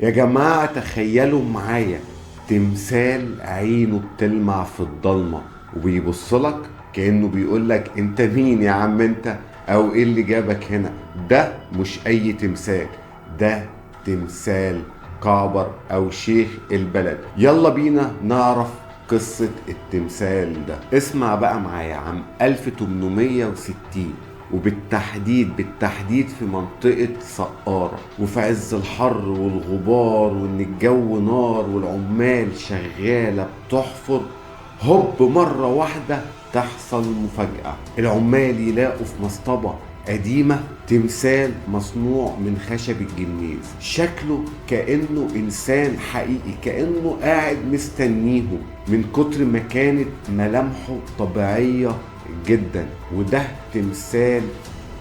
يا جماعة تخيلوا معايا تمثال عينه بتلمع في الضلمة وبيبصلك كأنه بيقولك انت مين يا عم انت، او ايه اللي جابك هنا. ده مش اي تمثال، ده تمثال كعبر او شيخ البلد. يلا بينا نعرف قصة التمثال ده. اسمع بقى معايا، عام 1860 وبالتحديد في منطقة سقارة، وفي عز الحر والغبار وان الجو نار والعمال شغالة بتحفر، هوب مرة واحدة تحصل مفاجأة. العمال يلاقوا في مصطبة قديمة تمثال مصنوع من خشب الجميز، شكله كأنه إنسان حقيقي، كأنه قاعد مستنيهم من كتر ما كانت ملامحه طبيعية جدا. وده تمثال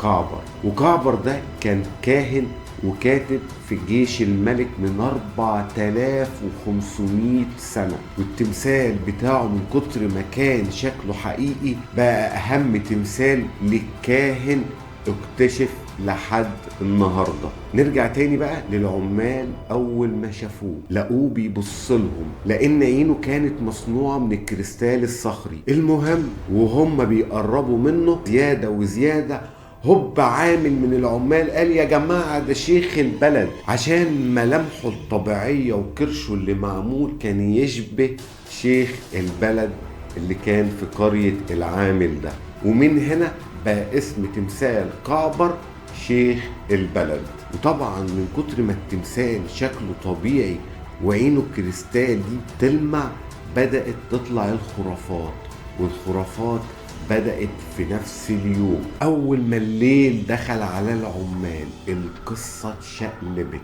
كعبر، وكعبر ده كان كاهن وكاتب في جيش الملك من 4500 سنة، والتمثال بتاعه من كتر ما كان شكله حقيقي بقى أهم تمثال للكاهن اكتشف لحد النهاردة. نرجع تاني بقى للعمال، أول ما شافوه لقوه بيبصلهم لأن عينه كانت مصنوعة من الكريستال الصخري. المهم وهم بيقربوا منه زيادة وزيادة، هوب عامل من العمال قال يا جماعة ده شيخ البلد، عشان ملامحه الطبيعية وكرشه اللي معمول كان يشبه شيخ البلد اللي كان في قرية العامل ده. ومن هنا بقى اسم تمثال كعبر شيخ البلد. وطبعا من كتر ما التمثال شكله طبيعي وعينه كريستال دي تلمع، بدأت تطلع الخرافات، والخرافات بدأت في نفس اليوم. أول ما الليل دخل على العمال القصة اتشقلبت.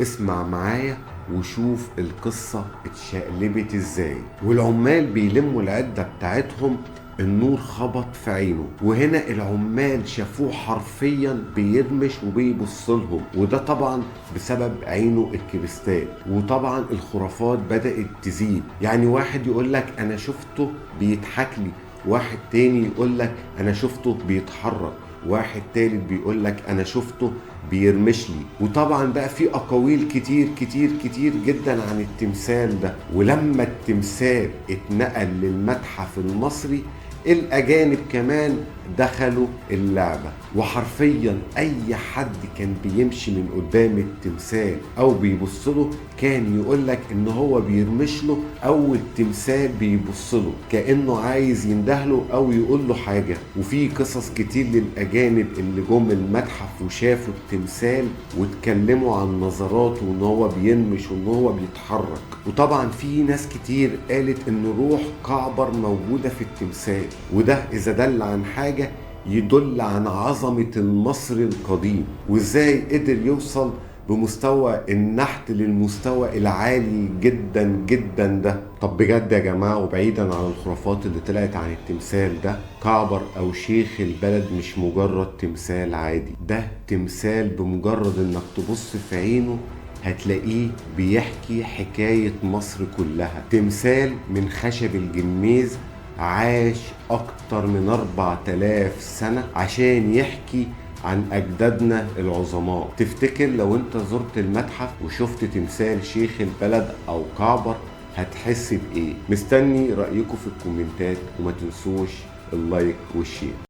اسمع معايا وشوف القصة اتشقلبت ازاي. والعمال بيلموا العدة بتاعتهم، النور خبط في عينه، وهنا العمال شافوه حرفيا بيرمش وبيبصلهم، وده طبعا بسبب عينه الكريستال. وطبعا الخرافات بدأت تزيد، يعني واحد يقول لك انا شفته بيضحك لي، واحد تاني يقول لك انا شفته بيتحرك، واحد تالت بيقول لك انا شفته بيرمش لي. وطبعا بقى في اقاويل كتير كتير كتير جدا عن التمثال ده. ولما التمثال اتنقل للمتحف المصري، الاجانب كمان دخلوا اللعبة، وحرفيا اي حد كان بيمشي من قدام التمثال او بيبصله كان يقولك ان هو بيرمشله او التمثال بيبصله كأنه عايز يندهله او يقول له حاجة. وفي قصص كتير للاجانب اللي جم المتحف وشافوا التمثال واتكلموا عن نظراته وان هو بينمش وان هو بيتحرك. وطبعا في ناس كتير قالت ان روح كعبر موجودة في التمثال، وده اذا دل عن حاجة يدل عن عظمة المصري القديم، وازاي قدر يوصل بمستوى النحت للمستوى العالي جدا جدا ده. طب بجد يا جماعة، وبعيدا عن الخرافات اللي طلعت عن التمثال ده، كعبر او شيخ البلد مش مجرد تمثال عادي، ده تمثال بمجرد انك تبص في عينه هتلاقيه بيحكي حكاية مصر كلها. تمثال من خشب الجميز عاش أكتر من 4000 سنة عشان يحكي عن أجدادنا العظماء. تفتكر لو أنت زرت المتحف وشفت تمثال شيخ البلد أو كعبر هتحس بإيه؟ مستني رأيكم في الكومنتات، وما تنسوش اللايك والشير.